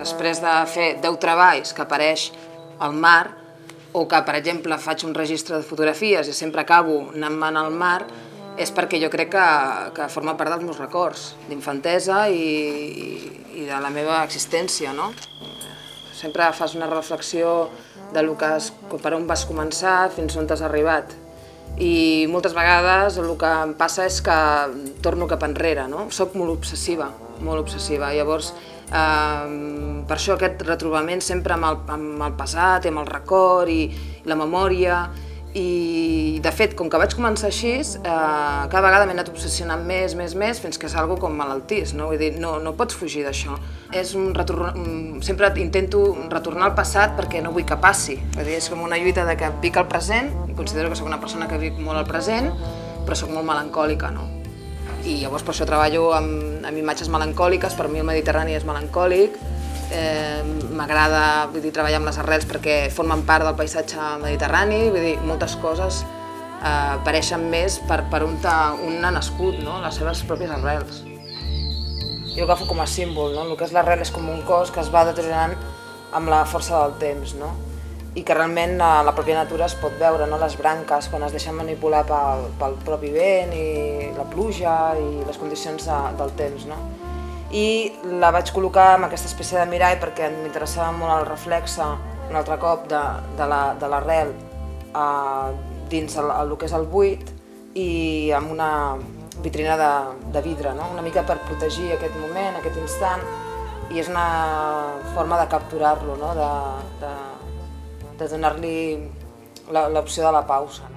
després de fer 10 treballs que apareix al mar, o que, per exemple, faig un registre de fotografies i sempre acabo anant-me'n al mar, és perquè jo crec que forma part dels meus records d'infantesa i de la meva existència, no? Sempre fas una reflexió de per on vas començar fins on t'has arribat. I moltes vegades el que em passa és que torno cap enrere, no? Soc molt obsessiva, molt obsessiva. Llavors, per això aquest retrobament sempre amb el passat, amb el record i la memòria. I, de fet, com que vaig començar així, cada vegada m'he anat obsessionant més, fins que és algo com malaltís, no? Vull dir, no pots fugir d'això. Sempre intento retornar al passat perquè no vull que passi. Vull dir, és com una lluita de que vic al present, i considero que soc una persona que vic molt al present, però soc molt melancòlica, no? I llavors per això treballo amb imatges melancòliques, per mi el Mediterrani és melancòlic, m'agrada treballar amb les arrels perquè formen part del paisatge mediterrani, vull dir, moltes coses apareixen més per on un ha nascut, les seves pròpies arrels. Jo agafo com a símbol, el que és l'arrel és com un cos que es va deteriorant amb la força del temps, i que realment a la pròpia natura es pot veure, les branques quan es deixen manipular pel propi vent i la pluja i les condicions del temps. I la vaig col·locar en aquesta espècie de mirall perquè m'interessava molt el reflexe, un altre cop, de l'arrel dins el que és el buit i amb una vitrina de vidre, una mica per protegir aquest moment, aquest instant, i és una forma de capturar-lo, de donar-li l'opció de la pausa.